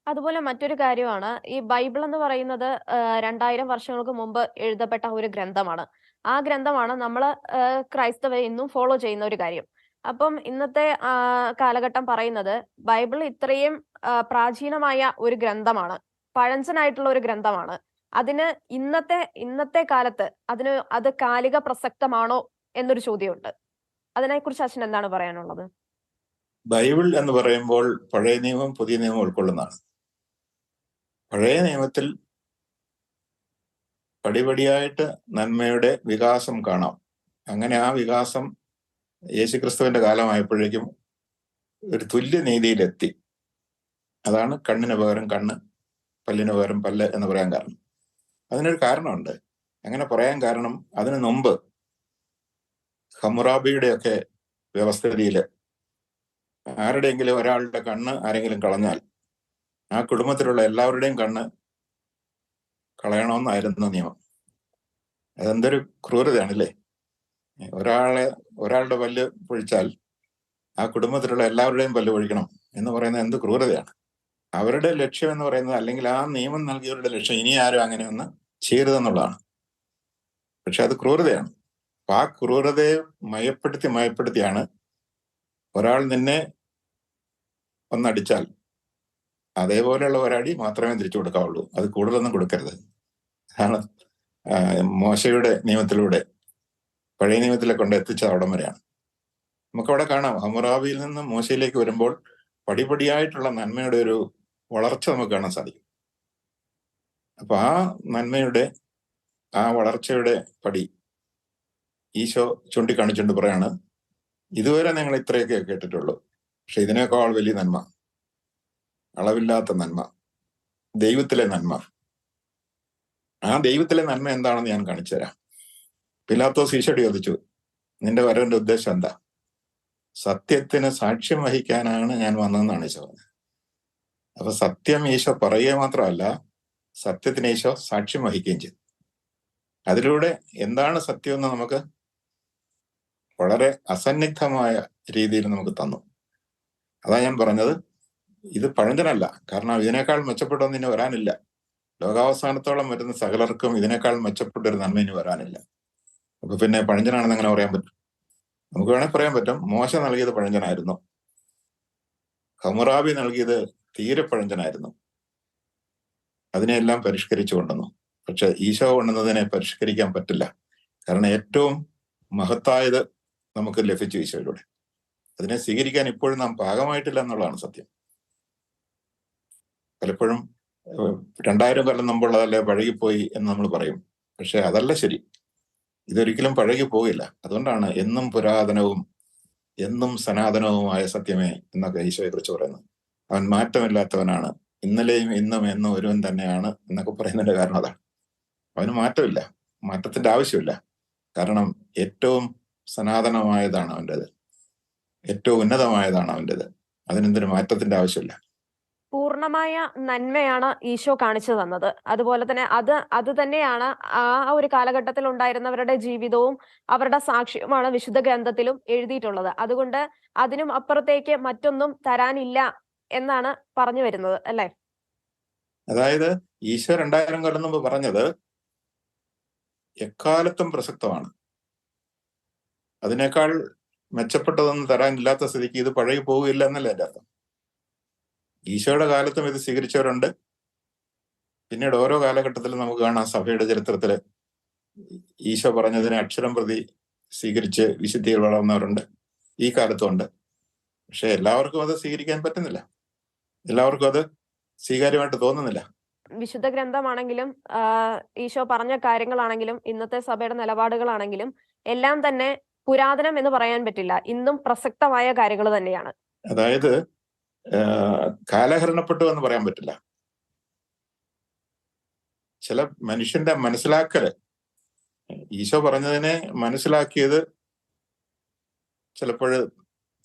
അതുപോലെ മറ്റൊരു കാര്യമാണ്, ഈ ബൈബിൾ എന്ന് പറയുന്നത് 2000 വർഷങ്ങൾക്ക് മുമ്പ് എഴുതപ്പെട്ട ഒരു ഗ്രന്ഥമാണ്. ആ ഗ്രന്ഥമാണ് നമ്മൾ ക്രൈസ്തവർ ഇന്നും ഫോളോ ചെയ്യുന്ന ഒരു കാര്യം. അപ്പം ഇന്നത്തെ കാലഘട്ടം പറയുന്നത് ബൈബിൾ ഇത്രയും പ്രാചീനമായ ഒരു ഗ്രന്ഥമാണ്, പഴഞ്ചനായിട്ടുള്ള ഒരു ഗ്രന്ഥമാണ്. അതിന് ഇന്നത്തെ കാലത്ത് അത് കാലിക പ്രസക്തമാണോ എന്നൊരു ചോദ്യമുണ്ട്. അതിനെക്കുറിച്ച് അച്ഛൻ എന്താണ് പറയാനുള്ളത്? ബൈബിൾ എന്ന് പറയുമ്പോൾ പഴയ നിയമം പുതിയ നിയമം ഉൾക്കൊള്ളുന്നതാണ്. പഴയ നിയമത്തിൽ പടിപടിയായിട്ട് നന്മയുടെ വികാസം കാണാം. അങ്ങനെ ആ വികാസം യേശുക്രിസ്തുവിന്റെ കാലമായപ്പോഴേക്കും ഒരു തുല്യനീതിയിലെത്തി. അതാണ് കണ്ണിന് പകരം കണ്ണ്, പല്ലിന് പകരം പല്ല് എന്ന് പറയാൻ കാരണം. അതിനൊരു കാരണമുണ്ട്. അങ്ങനെ പറയാൻ കാരണം, അതിനു മുമ്പ് ഹമ്മുറാബിയുടെയൊക്കെ വ്യവസ്ഥിതിയിൽ ആരുടെയെങ്കിലും ഒരാളുടെ കണ്ണ് ആരെങ്കിലും കളഞ്ഞാൽ ആ കുടുംബത്തിലുള്ള എല്ലാവരുടെയും കണ്ണ് കളയണമെന്നായിരുന്നു നിയമം. അതെന്തൊരു ക്രൂരതയാണല്ലേ! ഒരാളുടെ പല്ല് പൊഴിച്ചാൽ ആ കുടുംബത്തിലുള്ള എല്ലാവരുടെയും പല്ല് പൊഴിക്കണം എന്ന് പറയുന്നത് എന്ത് ക്രൂരതയാണ്! അവരുടെ ലക്ഷ്യം എന്ന് പറയുന്നത്, അല്ലെങ്കിൽ ആ നിയമം നൽകിയവരുടെ ലക്ഷ്യം, ഇനി ആരും അങ്ങനെ ഒന്ന് ചെയ്യരുതെന്നുള്ളതാണ്. പക്ഷെ അത് ക്രൂരതയാണ്. അപ്പൊ ആ ക്രൂരതയെ മയപ്പെടുത്തിയാണ് ഒരാൾ നിന്നെ ഒന്നടിച്ചാൽ അതേപോലെയുള്ള ഒരടി മാത്രമേ തിരിച്ചു കൊടുക്കാവുള്ളൂ, അത് കൂടുതലൊന്നും കൊടുക്കരുത്. അതാണ് മോശയുടെ നിയമത്തിലൂടെ പഴയ നിയമത്തിലെ കൊണ്ട് എത്തിച്ചത് അവിടം വരെയാണ്. നമുക്കവിടെ കാണാം, ഹമ്മുറാബിയിൽ നിന്ന് മോശയിലേക്ക് വരുമ്പോൾ പടിപടിയായിട്ടുള്ള നന്മയുടെ ഒരു വളർച്ച നമുക്ക് കാണാൻ സാധിക്കും. അപ്പൊ ആ നന്മയുടെ ആ വളർച്ചയുടെ പടി ഈശോ ചൂണ്ടിക്കാണിച്ചുകൊണ്ട് പറയാണ്, ഇതുവരെ നിങ്ങൾ ഇത്രയൊക്കെ കേട്ടിട്ടുള്ളൂ, പക്ഷെ ഇതിനേക്കാൾ വലിയ നന്മ, അളവില്ലാത്ത നന്മ, ദൈവത്തിലെ നന്മ. ആ ദൈവത്തിലെ നന്മ എന്താണെന്ന് ഞാൻ കാണിച്ചു തരാം. പിലാത്തോസ് ഈശോയോട് ചോദിച്ചു, നിന്റെ വരവിന്റെ ഉദ്ദേശം എന്താ? സത്യത്തിന് സാക്ഷ്യം വഹിക്കാനാണ് ഞാൻ വന്നതെന്നാണ് ഈശോ പറഞ്ഞത്. അപ്പൊ സത്യം ഈശോ പറയുക മാത്രമല്ല, സത്യത്തിന് ഈശോ സാക്ഷ്യം വഹിക്കുകയും ചെയ്തു. അതിലൂടെ എന്താണ് സത്യം എന്ന് നമുക്ക് വളരെ അസന്നിഗ്ധമായ രീതിയിൽ നമുക്ക് തന്നു. അതാ ഞാൻ പറഞ്ഞത്, ഇത് പഴഞ്ചനല്ല. കാരണം ഇതിനേക്കാൾ മെച്ചപ്പെട്ടൊന്നും ഇനി വരാനില്ല. ലോകാവസാനത്തോളം വരുന്ന സകലർക്കും ഇതിനേക്കാൾ മെച്ചപ്പെട്ടൊരു നന്മ ഇനി വരാനില്ല. അപ്പൊ പിന്നെ പഴഞ്ചനാണെന്ന് എങ്ങനെ പറയാൻ പറ്റും? നമുക്ക് വേണേൽ പറയാൻ പറ്റും, മോശ നൽകിയത് പഴഞ്ചനായിരുന്നു, ഹമ്മുറാബി നൽകിയത് തീരെ പഴഞ്ചനായിരുന്നു, അതിനെല്ലാം പരിഷ്കരിച്ചു കൊണ്ടുവന്നു. പക്ഷെ ഈശോ കൊണ്ടുവന്നതിനെ പരിഷ്കരിക്കാൻ പറ്റില്ല. കാരണം ഏറ്റവും മഹത്തായത് നമുക്ക് ലഭിച്ചു ഈശോയിലൂടെ. അതിനെ സ്വീകരിക്കാൻ ഇപ്പോഴും നാം പാകമായിട്ടില്ല എന്നുള്ളതാണ് സത്യം. പലപ്പോഴും 2000 കൊല്ലം മുമ്പുള്ളതല്ലേ പഴകിപ്പോയി എന്ന് നമ്മൾ പറയും. പക്ഷെ അതല്ല ശരി. ഇതൊരിക്കലും പഴകി പോകില്ല. അതുകൊണ്ടാണ് എന്നും പുരാതനവും എന്നും സനാതനവുമായ സത്യമേ എന്നൊക്കെ ഈശോയെ കുറിച്ച് പറയുന്നത്. അവൻ മാറ്റമില്ലാത്തവനാണ്, ഇന്നലെയും ഇന്നും എന്നും ഒരുവൻ തന്നെയാണ് എന്നൊക്കെ പറയുന്നതിന്റെ കാരണം അതാണ്. അവന് മാറ്റമില്ല, മാറ്റത്തിന്റെ ആവശ്യമില്ല. കാരണം ഏറ്റവും സനാതനമായതാണ് അവൻ്റെത്, ഏറ്റവും ഉന്നതമായതാണ് അവൻ്റെത്. അതിനെന്തൊരു മാറ്റത്തിന്റെ ആവശ്യമില്ല. പൂർണ്ണമായ നന്മയാണ് ഈശോ കാണിച്ചു തന്നത്. അതുപോലെ തന്നെ അത് തന്നെയാണ് ആ ഒരു കാലഘട്ടത്തിൽ ഉണ്ടായിരുന്നവരുടെ ജീവിതവും അവരുടെ സാക്ഷ്യവുമാണ് വിശുദ്ധ ഗ്രന്ഥത്തിലും എഴുതിയിട്ടുള്ളത്. അതുകൊണ്ട് അതിനും അപ്പുറത്തേക്ക് മറ്റൊന്നും തരാനില്ല എന്നാണ് പറഞ്ഞു വരുന്നത്, അല്ലെ? അതായത് ഈശോ 2000 കൊല്ലം മുമ്പ് പറഞ്ഞത് എക്കാലത്തും പ്രസക്തമാണ്. അതിനേക്കാൾ മെച്ചപ്പെട്ടതൊന്നും തരാനില്ലാത്ത സ്ഥിതിക്ക് ഇത് പഴകി പോവുകയില്ല എന്നല്ല എൻ്റെ അർത്ഥം. ഈശോയുടെ കാലത്തും ഇത് സ്വീകരിച്ചവരുണ്ട്. പിന്നീട് ഓരോ കാലഘട്ടത്തിലും നമുക്ക് കാണാം, സഭയുടെ ചരിത്രത്തില് ഈശോ പറഞ്ഞതിനെ അക്ഷരം പ്രതി സ്വീകരിച്ച് വിശുദ്ധിയിൽ വളർന്നവരുണ്ട്. ഈ കാലത്തും ഉണ്ട്. പക്ഷെ എല്ലാവർക്കും അത് സ്വീകരിക്കാൻ പറ്റുന്നില്ല, എല്ലാവർക്കും അത് സ്വീകാര്യമായിട്ട് തോന്നുന്നില്ല. വിശുദ്ധ ഗ്രന്ഥമാണെങ്കിലും ഈശോ പറഞ്ഞ കാര്യങ്ങളാണെങ്കിലും ഇന്നത്തെ സഭയുടെ നിലപാടുകളാണെങ്കിലും എല്ലാം തന്നെ പുരാതനം എന്ന് പറയാൻ പറ്റില്ല. ഇന്നും പ്രസക്തമായ കാര്യങ്ങൾ തന്നെയാണ്. അതായത് കാലഹരണപ്പെട്ടു എന്ന് പറയാൻ പറ്റില്ല. ചില മനുഷ്യന്റെ മനസ്സിലാക്കല്, ഈശോ പറഞ്ഞതിനെ മനസ്സിലാക്കിയത് ചിലപ്പോൾ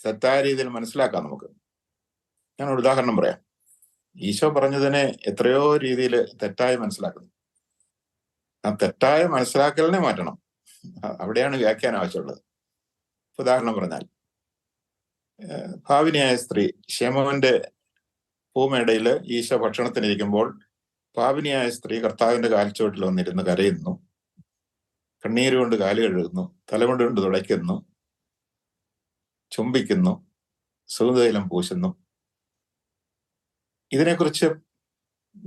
തെറ്റായ രീതിയിൽ മനസ്സിലാക്കാം നമുക്ക്. ഞാനൊരു ഉദാഹരണം പറയാം. ഈശോ പറഞ്ഞതിനെ എത്രയോ രീതിയിൽ തെറ്റായി മനസ്സിലാക്കുന്നു. ആ തെറ്റായ മനസ്സിലാക്കലിനെ മാറ്റണം. അവിടെയാണ് വ്യാഖ്യാനം ആവശ്യമുള്ളത്. ഉദാഹരണം പറഞ്ഞാൽ, പാപിനിയായ സ്ത്രീ ശമോന്റെ പൂമേടയിൽ ഈശോ ഭക്ഷണത്തിനിരിക്കുമ്പോൾ പാപിനിയായ സ്ത്രീ കർത്താവിന്റെ കാൽച്ചുവട്ടിൽ വന്നിരുന്ന് കരയുന്നു, കണ്ണീരുകൊണ്ട് കാല് കഴുകുന്നു, തലമുടി കൊണ്ട് തുടയ്ക്കുന്നു, ചുംബിക്കുന്നു, സുഗന്ധതൈലം പൂശുന്നു. ഇതിനെക്കുറിച്ച്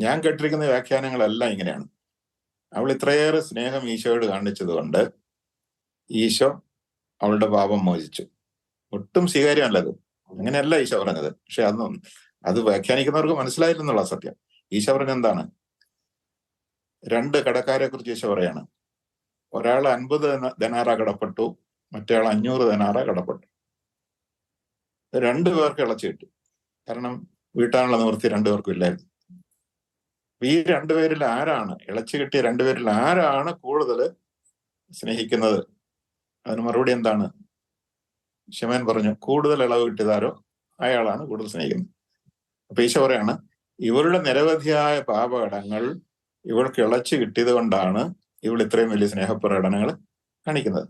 ഞാൻ കേട്ടിരിക്കുന്ന വ്യാഖ്യാനങ്ങളെല്ലാം ഇങ്ങനെയാണ്. അവൾ ഇത്രയേറെ സ്നേഹം ഈശോയോട് കാണിച്ചതുകൊണ്ട് ഈശോ അവളുടെ പാപം മോചിച്ചു. ഒട്ടും സ്വീകാര്യമല്ലത്. അങ്ങനെയല്ല ഈശോ പറഞ്ഞത്. പക്ഷെ അത് വ്യാഖ്യാനിക്കുന്നവർക്ക് മനസ്സിലായില്ലെന്നുള്ള സത്യം. ഈശോ പറഞ്ഞ എന്താണ്? 2 കടക്കാരെ കുറിച്ച് ഈശോ പറയാണ്. ഒരാൾ 50 ദനാറ കടപ്പെട്ടു, മറ്റേ ആൾ 500 ദനാറ കടപ്പെട്ടു. 2 പേർക്ക് ഇളച്ചു കിട്ടി. കാരണം വീട്ടാനുള്ള നിവൃത്തി 2 പേർക്കും ഇല്ലായിരുന്നു. ഈ 2 പേരിൽ ആരാണ്, ഇളച്ചു കിട്ടിയ 2 പേരിൽ ആരാണ് കൂടുതൽ സ്നേഹിക്കുന്നത്? അതിന് മറുപടി എന്താണ്? ശമോൻ പറഞ്ഞു, കൂടുതൽ ഇളവ് കിട്ടിയതാരോ അയാളാണ് കൂടുതൽ സ്നേഹിക്കുന്നത്. അപ്പൊ ഈശോ പറയാണ്, ഇവരുടെ നിരവധിയായ പാപകടങ്ങൾ ഇവൾക്ക് ഇളച്ചു കിട്ടിയത് കൊണ്ടാണ് ഇവൾ ഇത്രയും വലിയ സ്നേഹപ്രകടനങ്ങൾ കാണിക്കുന്നത്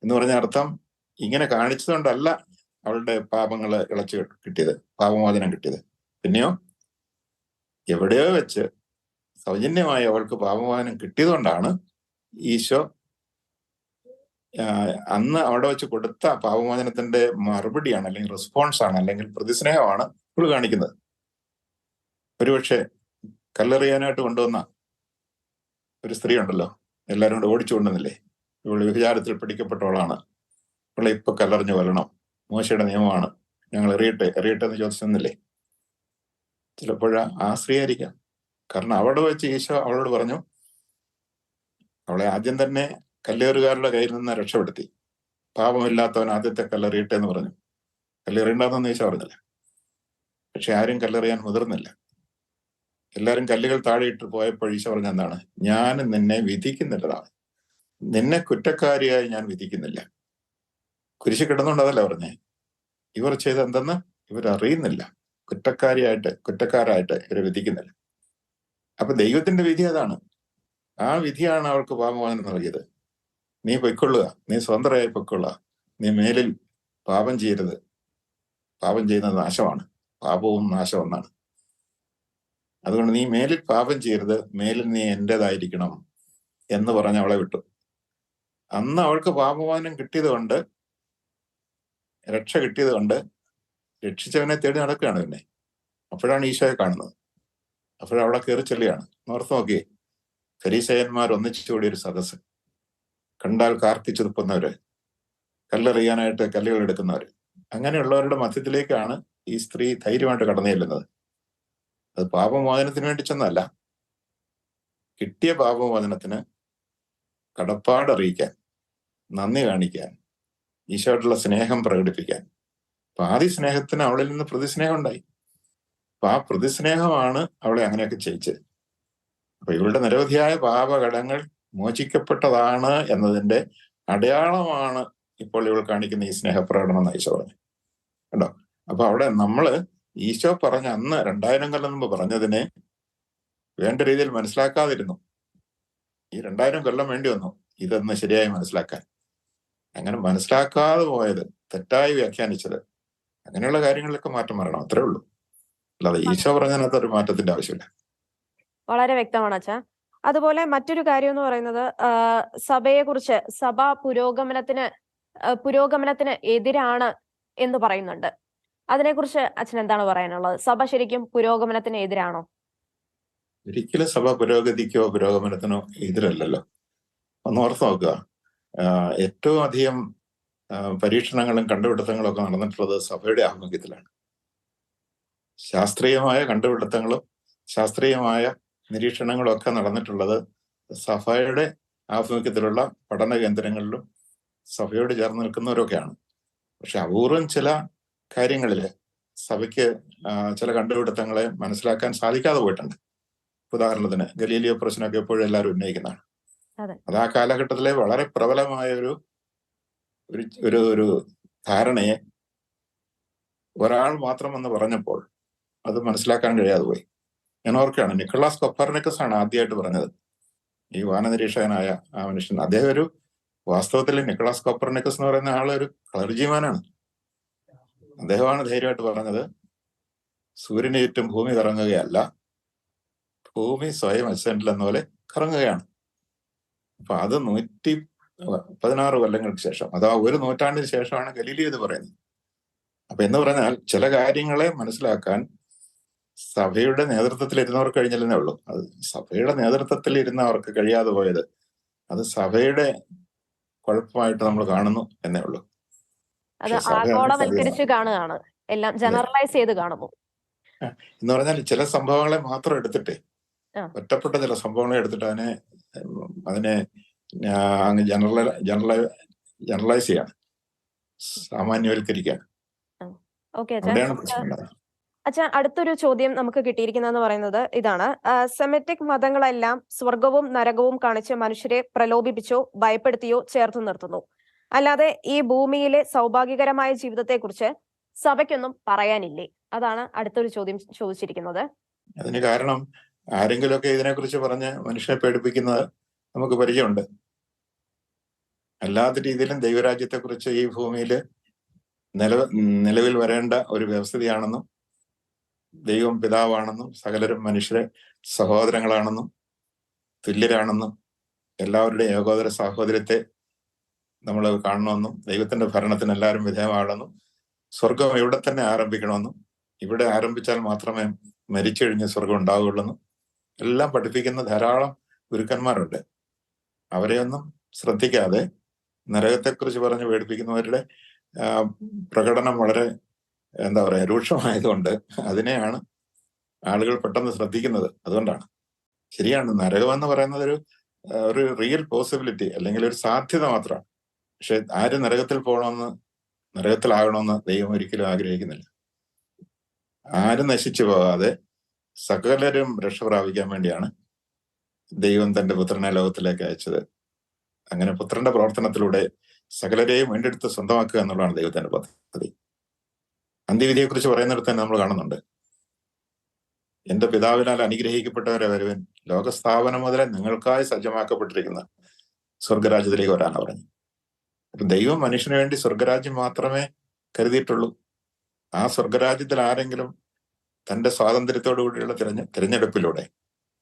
എന്ന് പറഞ്ഞ അർത്ഥം, ഇങ്ങനെ കാണിച്ചതുകൊണ്ടല്ല അവളുടെ പാപങ്ങൾ ഇളച്ചു കിട്ടിയത്, പാപമോചനം കിട്ടിയത്. പിന്നെയോ എവിടെയോ വെച്ച് സൗജന്യമായി അവൾക്ക് പാപമോചനം കിട്ടിയതുകൊണ്ടാണ് ഈശോ അന്ന് അവിടെ വെച്ച് കൊടുത്ത പാപമോചനത്തിന്റെ മറുപടിയാണ്, അല്ലെങ്കിൽ റെസ്പോൺസ് ആണ്, അല്ലെങ്കിൽ പ്രതിസ്നേഹമാണ് ഇവൾ കാണിക്കുന്നത്. ഒരുപക്ഷെ കല്ലെറിയാനായിട്ട് കൊണ്ടുവന്ന ഒരു സ്ത്രീ ഉണ്ടല്ലോ, എല്ലാവരും കൂടെ ഓടിച്ചു കൊണ്ടുവന്നില്ലേ? ഇവൾ വിചാരത്തിൽ പിടിക്കപ്പെട്ടവളാണ്, ഇവളെ ഇപ്പൊ കല്ലെറിഞ്ഞു കൊല്ലണം, മോശയുടെ നിയമമാണ്, ഞങ്ങൾ എറിയട്ടെ എന്ന് ചോദിച്ചെന്നില്ലേ? ചിലപ്പോഴ ആ സ്ത്രീ ആയിരിക്കാം. കാരണം അവിടെ വെച്ച് ഈശോ അവളോട് പറഞ്ഞു, അവളെ ആദ്യം തന്നെ കല്ലേറുകാരുടെ കയ്യിൽ നിന്ന് രക്ഷപ്പെടുത്തി. പാപമില്ലാത്തവൻ ആദ്യത്തെ കല്ലെറിയട്ടെ എന്ന് പറഞ്ഞു. കല്ലെറിയണ്ടെന്ന് ഈശോ പറഞ്ഞില്ല. പക്ഷെ ആരും കല്ലെറിയാൻ മുതിർന്നില്ല. എല്ലാവരും കല്ലുകൾ താഴെയിട്ട് പോയപ്പോൾ ഈശോ പറഞ്ഞ എന്താണ്? ഞാൻ നിന്നെ വിധിക്കുന്നില്ലതാണ്, നിന്നെ കുറ്റക്കാരിയായി ഞാൻ വിധിക്കുന്നില്ല. കുരിശ് കിടന്നുകൊണ്ട് അതല്ല പറഞ്ഞേ, ഇവർ ചെയ്തെന്തെന്ന് ഇവരറിയുന്നില്ല. കുറ്റക്കാരായിട്ട് ഇവരെ വിധിക്കുന്നില്ല. അപ്പൊ ദൈവത്തിന്റെ വിധി അതാണ്. ആ വിധിയാണ് അവൾക്ക് പാപമോചനം നൽകിയത്. നീ പൊയ്ക്കൊള്ളുക, നീ സ്വതന്ത്രമായി പൊയ്ക്കൊള്ളുക, നീ മേലിൽ പാപം ചെയ്യരുത്. പാപം ചെയ്യുന്നത് നാശമാണ്, പാപവും നാശം ഒന്നാണ്. അതുകൊണ്ട് നീ മേലിൽ പാപം ചെയ്യരുത്, മേലിൽ നീ എന്റേതായിരിക്കണം എന്ന് പറഞ്ഞ് അവളെ വിട്ടു. അന്ന് അവൾക്ക് പാപമോചനം കിട്ടിയത് കൊണ്ട്, രക്ഷ കിട്ടിയത് കൊണ്ട് രക്ഷിച്ചവനെ തേടി നടക്കുകയാണ്. പിന്നെ അപ്പോഴാണ് ഈശോയെ കാണുന്നത്. അപ്പോഴവിടെ കയറി ചെല്ലുകയാണ്. ഓർത്ത് നോക്കിയേ, ഫരീസയന്മാർ ഒന്നിച്ചുകൂടി ഒരു സദസ്സ്, കണ്ടാൽ കാർത്തിച്ചു തുപ്പുന്നവര്, കല്ലെറിയാനായിട്ട് കല്ലുകൾ എടുക്കുന്നവര്, അങ്ങനെയുള്ളവരുടെ മധ്യത്തിലേക്കാണ് ഈ സ്ത്രീ ധൈര്യമായിട്ട് കടന്നു ചെല്ലുന്നത്. അത് പാപമോചനത്തിന് വേണ്ടി ചെന്നല്ല, കിട്ടിയ പാപമോചനത്തിന് കടപ്പാടറിയിക്കാൻ, നന്ദി കാണിക്കാൻ, ഈശോയോടുള്ള സ്നേഹം പ്രകടിപ്പിക്കാൻ. അപ്പൊ ആദ്യ സ്നേഹത്തിന് അവളിൽ നിന്ന് പ്രതിസ്നേഹം ഉണ്ടായി. അപ്പൊ ആ പ്രതിസ്നേഹമാണ് അവളെ അങ്ങനെയൊക്കെ ചെയ്യിച്ചത്. അപ്പൊ ഇവളുടെ നിരവധിയായ പാപകടങ്ങൾ മോചിക്കപ്പെട്ടതാണ് എന്നതിന്റെ അടയാളമാണ് ഇപ്പോൾ ഇവൾ കാണിക്കുന്ന ഈ സ്നേഹപ്രകടനം എന്ന് ഈശോ പറഞ്ഞു. കണ്ടോ? അപ്പൊ അവിടെ നമ്മള് ഈശോ പറഞ്ഞ അന്ന് 2000 കൊല്ലം മുമ്പ് പറഞ്ഞതിനെ വേണ്ട രീതിയിൽ മനസ്സിലാക്കാതിരുന്നു. ഈ 2000 കൊല്ലം വേണ്ടി വന്നു ഇതൊന്ന് ശരിയായി മനസ്സിലാക്കാൻ. അങ്ങനെ മനസ്സിലാക്കാതെ പോയത്, തെറ്റായി വ്യാഖ്യാനിച്ചത്, അങ്ങനെയുള്ള കാര്യങ്ങളിലൊക്കെ മാറ്റം വരണം. അത്രേ ഉള്ളൂ. അല്ലാതെ ഈശോ പറഞ്ഞതിനകത്ത് ഒരു മാറ്റത്തിന്റെ ആവശ്യമില്ല. വളരെ വ്യക്തമാണ് അച്ഛാ. അതുപോലെ മറ്റൊരു കാര്യം എന്ന് പറയുന്നത്, സഭയെ കുറിച്ച്, സഭ പുരോഗമനത്തിന് എതിരാണ് എന്ന് പറയുന്നുണ്ട്. അതിനെക്കുറിച്ച് അച്ഛൻ എന്താണ് പറയാനുള്ളത്? സഭ ശരിക്കും പുരോഗമനത്തിന് എതിരാണോ? ഒരിക്കലും സഭ പുരോഗതിക്കോ പുരോഗമനത്തിനോ എതിരല്ലല്ലോ. ഒന്ന് ഓർത്ത് നോക്കുക, ഏറ്റവും അധികം പരീക്ഷണങ്ങളും കണ്ടുപിടുത്തങ്ങളും ഒക്കെ നടന്നിട്ടുള്ളത് സഭയുടെ ആഭിമുഖ്യത്തിലാണ്. ശാസ്ത്രീയമായ കണ്ടുപിടുത്തങ്ങളും ശാസ്ത്രീയമായ നിരീക്ഷണങ്ങളും ഒക്കെ നടന്നിട്ടുള്ളത് സഭയുടെ ആഭിമുഖ്യത്തിലുള്ള പഠന കേന്ദ്രങ്ങളിലും സഭയോട് ചേർന്ന് നിൽക്കുന്നവരൊക്കെയാണ്. പക്ഷെ അപൂർവം ചില കാര്യങ്ങളില് സഭയ്ക്ക് ചില കണ്ടുപിടുത്തങ്ങളെ മനസ്സിലാക്കാൻ സാധിക്കാതെ പോയിട്ടുണ്ട്. ഉദാഹരണത്തിന് ഗലീലിയോ പ്രശ്നമൊക്കെ എപ്പോഴും എല്ലാവരും ഉന്നയിക്കുന്നതാണ്. അത് ആ കാലഘട്ടത്തിലെ വളരെ പ്രബലമായ ഒരു ധാരണയെ ഒരാൾ മാത്രം എന്ന് പറഞ്ഞപ്പോൾ അത് മനസ്സിലാക്കാൻ കഴിയാതെ പോയി. ഞാൻ ഓർക്കുകയാണ്, നിക്കോളാസ് കൊപ്പർനിക്കസ് ആണ് ആദ്യമായിട്ട് പറഞ്ഞത്. ഈ വാനനിരീക്ഷകനായ ആ മനുഷ്യൻ, അദ്ദേഹം വാസ്തവത്തിൽ നിക്കോളാസ് കൊപ്പർനിക്കസ് എന്ന് പറയുന്ന ആളൊരു ക്ലർജിമാനാണ്. അദ്ദേഹമാണ് ധൈര്യമായിട്ട് പറഞ്ഞത്, സൂര്യന് ചുറ്റും ഭൂമി കറങ്ങുകയല്ല, ഭൂമി സ്വയം അച്ഛനിൽ എന്ന പോലെ കറങ്ങുകയാണ്. അപ്പൊ അത് 116 കൊല്ലങ്ങൾക്ക് ശേഷം, അഥവാ ഒരു നൂറ്റാണ്ടിന് ശേഷമാണ് ഗലീലിയോ ഇത് പറയുന്നത്. അപ്പൊ എന്ന് പറഞ്ഞാൽ ചില കാര്യങ്ങളെ മനസ്സിലാക്കാൻ സഭയുടെ നേതൃത്വത്തിൽ ഇരുന്നവർക്ക് കഴിഞ്ഞില്ലെന്നേ ഉള്ളൂ. അത് സഭയുടെ നേതൃത്വത്തിൽ ഇരുന്നവർക്ക് കഴിയാതെ പോയത് അത് സഭയുടെ കുഴപ്പമായിട്ട് നമ്മൾ കാണുന്നു എന്നേ ഉള്ളൂ. ആഗോളവൽക്കരിച്ച് കാണുകയാണ്, എല്ലാം ജനറലൈസ് ചെയ്ത് കാണുന്നു എന്ന് പറഞ്ഞാൽ ചില സംഭവങ്ങളെ മാത്രം എടുത്തിട്ട്, ഒറ്റപ്പെട്ട ചില സംഭവങ്ങളെ എടുത്തിട്ട് അതിനെ ജനറലൈസ് ചെയ്യാണ്, സാമാന്യവൽക്കരിക്കുകയാണ്. അവിടെയാണ് പ്രശ്നം. അച്ഛാ, അടുത്തൊരു ചോദ്യം നമുക്ക് കിട്ടിയിരിക്കുന്നതെന്ന് പറയുന്നത് ഇതാണ്: സെമിറ്റിക് മതങ്ങളെല്ലാം സ്വർഗവും നരകവും കാണിച്ച് മനുഷ്യരെ പ്രലോഭിപ്പിച്ചോ ഭയപ്പെടുത്തിയോ ചേർത്ത് നിർത്തുന്നു. അല്ലാതെ ഈ ഭൂമിയിലെ സൗഭാഗ്യകരമായ ജീവിതത്തെക്കുറിച്ച് സഭയ്ക്കൊന്നും പറയാനില്ലേ? അതാണ് അടുത്തൊരു ചോദ്യം ചോദിച്ചിരിക്കുന്നത്. അതിന് കാരണം ആരെങ്കിലുമൊക്കെ ഇതിനെക്കുറിച്ച് പറഞ്ഞ് മനുഷ്യനെ പേടിപ്പിക്കുന്നത് നമുക്ക് പരിചയമുണ്ട്. അല്ലാത്ത രീതിയിലും ദൈവരാജ്യത്തെക്കുറിച്ച് ഈ ഭൂമിയിൽ നിലവിൽ വരേണ്ട ഒരു വ്യവസ്ഥിതിയാണെന്നും ദൈവം പിതാവാണെന്നും സകലരും മനുഷ്യരെ സഹോദരങ്ങളാണെന്നും തുല്യരാണെന്നും എല്ലാവരുടെയും ഏകോദര സാഹോദര്യത്തെ നമ്മൾ കാണണമെന്നും ദൈവത്തിന്റെ ഭരണത്തിന് എല്ലാവരും വിധേയമാണെന്നും സ്വർഗം ഇവിടെ തന്നെ ആരംഭിക്കണമെന്നും ഇവിടെ ആരംഭിച്ചാൽ മാത്രമേ മരിച്ചു കഴിഞ്ഞ് സ്വർഗം ഉണ്ടാവുകയുള്ളെന്നും എല്ലാം പഠിപ്പിക്കുന്ന ധാരാളം ഗുരുക്കന്മാരുണ്ട്. അവരെയൊന്നും ശ്രദ്ധിക്കാതെ നരകത്തെക്കുറിച്ച് പറഞ്ഞ് പേടിപ്പിക്കുന്നവരുടെ പ്രകടനം വളരെ രൂക്ഷമായതുകൊണ്ട് അതിനെയാണ് ആളുകൾ പെട്ടെന്ന് ശ്രദ്ധിക്കുന്നത്. അതുകൊണ്ടാണ്. ശരിയാണ്, നരകം എന്ന് പറയുന്നത് ഒരു റിയൽ പോസിബിലിറ്റി അല്ലെങ്കിൽ ഒരു സാധ്യത മാത്രമാണ്. പക്ഷെ ആരും നരകത്തിലാകണമെന്ന് ദൈവം ഒരിക്കലും ആഗ്രഹിക്കുന്നില്ല. ആരും നശിച്ചു പോകാതെ സകലരും രക്ഷ പ്രാപിക്കാൻ വേണ്ടിയാണ് ദൈവം തന്റെ പുത്രനെ ലോകത്തിലേക്ക് അയച്ചത്. അങ്ങനെ പുത്രന്റെ പ്രവർത്തനത്തിലൂടെ സകലരെയും വീണ്ടെടുത്ത് സ്വന്തമാക്കുക എന്നുള്ളതാണ് ദൈവത്തിന്റെ പദ്ധതി. അന്ത്യവിധിയെക്കുറിച്ച് പറയുന്നിടത്ത് തന്നെ നമ്മൾ കാണുന്നുണ്ട്, എന്റെ പിതാവിനാൽ അനുഗ്രഹിക്കപ്പെട്ടവരെ വരുവൻ, ലോകസ്ഥാപനം മുതലേ നിങ്ങൾക്കായി സജ്ജമാക്കപ്പെട്ടിരിക്കുന്ന സ്വർഗരാജ്യത്തിലേക്ക് വരാനാണ് പറഞ്ഞു. അപ്പൊ ദൈവം മനുഷ്യന് വേണ്ടി സ്വർഗരാജ്യം മാത്രമേ കരുതിയിട്ടുള്ളൂ. ആ സ്വർഗരാജ്യത്തിൽ ആരെങ്കിലും തന്റെ സ്വാതന്ത്ര്യത്തോടു കൂടിയുള്ള തിരഞ്ഞെടുപ്പിലൂടെ,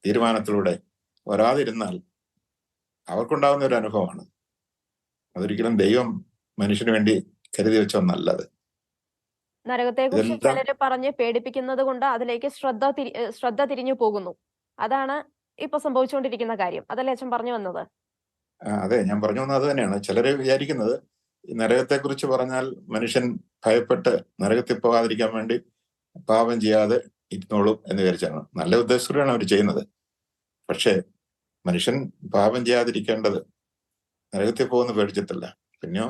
തീരുമാനത്തിലൂടെ വരാതിരുന്നാൽ അവർക്കുണ്ടാകുന്ന ഒരു അനുഭവമാണ്. അതൊരിക്കലും ദൈവം മനുഷ്യന് വേണ്ടി കരുതി വെച്ച ഒന്നല്ലത്. നരകത്തെ കുറിച്ച് ചിലര് പറഞ്ഞ് പേടിപ്പിക്കുന്നത് കൊണ്ട് അതിലേക്ക് ശ്രദ്ധ തിരിഞ്ഞു പോകുന്നു. അതാണ് ഇപ്പൊ സംഭവിച്ചുകൊണ്ടിരിക്കുന്ന കാര്യം. അതല്ലേ അച്ഛൻ പറഞ്ഞു വന്നത്? അതെ, ഞാൻ പറഞ്ഞു വന്നത് അത് തന്നെയാണ്. ചിലര് വിചാരിക്കുന്നത് ഈ നരകത്തെ കുറിച്ച് പറഞ്ഞാൽ മനുഷ്യൻ ഭയപ്പെട്ട് നരകത്തിൽ പോകാതിരിക്കാൻ വേണ്ടി പാപം ചെയ്യാതെ ഇരുന്നോളും എന്ന് വിചാരിച്ചാണ്. നല്ല ഉദ്ദേശത്തോടെയാണ് അവർ ചെയ്യുന്നത്. പക്ഷേ മനുഷ്യൻ പാപം ചെയ്യാതിരിക്കേണ്ടത് നരകത്തിൽ പോകുന്ന പേടിച്ചിട്ടല്ല. പിന്നെയോ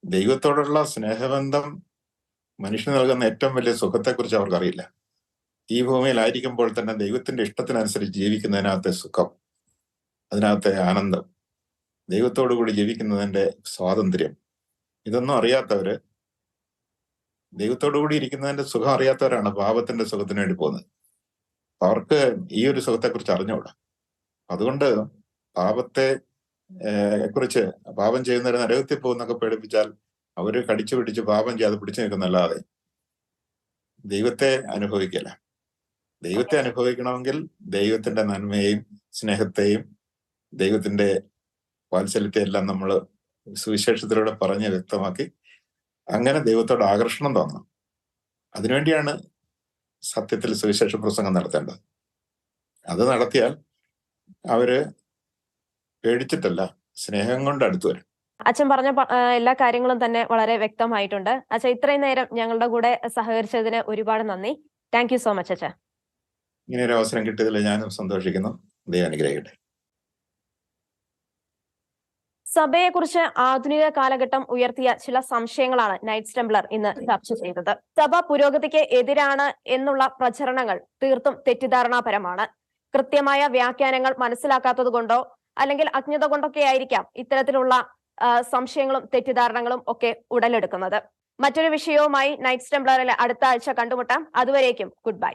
ദൈവത്തോടുള്ള സ്നേഹബന്ധം മനുഷ്യന് നൽകുന്ന ഏറ്റവും വലിയ സുഖത്തെക്കുറിച്ച് അവർക്കറിയില്ല. ഈ ഭൂമിയിലായിരിക്കുമ്പോൾ തന്നെ ദൈവത്തിന്റെ ഇഷ്ടത്തിനനുസരിച്ച് ജീവിക്കുന്നതിനകത്തെ സുഖം, അതിനകത്തെ ആനന്ദം, ദൈവത്തോടു കൂടി ജീവിക്കുന്നതിന്റെ സ്വാതന്ത്ര്യം, ഇതൊന്നും അറിയാത്തവര്, ദൈവത്തോടു കൂടി ഇരിക്കുന്നതിന്റെ സുഖം അറിയാത്തവരാണ് പാപത്തിന്റെ സുഖത്തിന് വേണ്ടി പോകുന്നത്. അവർക്ക് ഈ ഒരു സുഖത്തെക്കുറിച്ച് അറിഞ്ഞുകൂടാ. അതുകൊണ്ട് പാപത്തെ കുറിച്ച്, പാപം ചെയ്യുന്നവരെ നരകത്തിൽ പോകുന്നൊക്കെ പേടിപ്പിച്ചാൽ അവര് കടിച്ചു പിടിച്ച് പാപം ചെയ്യാതെ പിടിച്ചു നിൽക്കുന്നല്ലാതെ ദൈവത്തെ അനുഭവിക്കില്ല. ദൈവത്തെ അനുഭവിക്കണമെങ്കിൽ ദൈവത്തിന്റെ നന്മയെയും സ്നേഹത്തെയും ദൈവത്തിന്റെ വാത്സല്യത്തെ എല്ലാം നമ്മൾ സുവിശേഷത്തിലൂടെ പറഞ്ഞ് വ്യക്തമാക്കി അങ്ങനെ ദൈവത്തോട് ആകർഷണം തോന്നണം. അതിനുവേണ്ടിയാണ് സത്യത്തിൽ സുവിശേഷ പ്രസംഗം നടത്തേണ്ടത്. അത് നടത്തിയാൽ അവര് പേടിച്ചിട്ടല്ല, സ്നേഹം കൊണ്ട് അടുത്തു വരും. അച്ഛൻ പറഞ്ഞ എല്ലാ കാര്യങ്ങളും തന്നെ വളരെ വ്യക്തമായിട്ടുണ്ട്. അച്ഛൻ ഇത്രയും നേരം ഞങ്ങളുടെ കൂടെ സഹകരിച്ചതിന് ഒരുപാട് നന്ദി. താങ്ക് യു സോ മച്ച് അച്ഛൻ. ഇങ്ങനെ ഒരു അവസരം കിട്ടിയതിൽ ഞാനും സന്തോഷിക്കുന്നു. ദൈവം അനുഗ്രഹിക്കട്ടെ. സഭയെക്കുറിച്ച് ആധുനിക കാലഘട്ടം ഉയർത്തിയ ചില സംശയങ്ങളാണ് നൈറ്റ്സ് ടെംപ്ലർ ഇന്ന് ചർച്ച ചെയ്തത്. സഭ പുരോഗതിക്ക് എതിരാണ് എന്നുള്ള പ്രചരണങ്ങൾ തീർത്തും തെറ്റിദ്ധാരണാപരമാണ്. കൃത്യമായ വ്യാഖ്യാനങ്ങൾ മനസ്സിലാക്കാത്തത് കൊണ്ടോ അല്ലെങ്കിൽ അജ്ഞത കൊണ്ടൊക്കെ ആയിരിക്കാം ഇത്തരത്തിലുള്ള സംശയങ്ങളും തെറ്റിദ്ധാരണകളും ഒക്കെ ഉടലെടുക്കുന്നത്. മറ്റൊരു വിഷയവുമായി നൈറ്റ്സ് ടെംപ്ലറിൽ അടുത്ത ആഴ്ച കണ്ടുമുട്ടാം. അതുവരേക്കും ഗുഡ് ബൈ.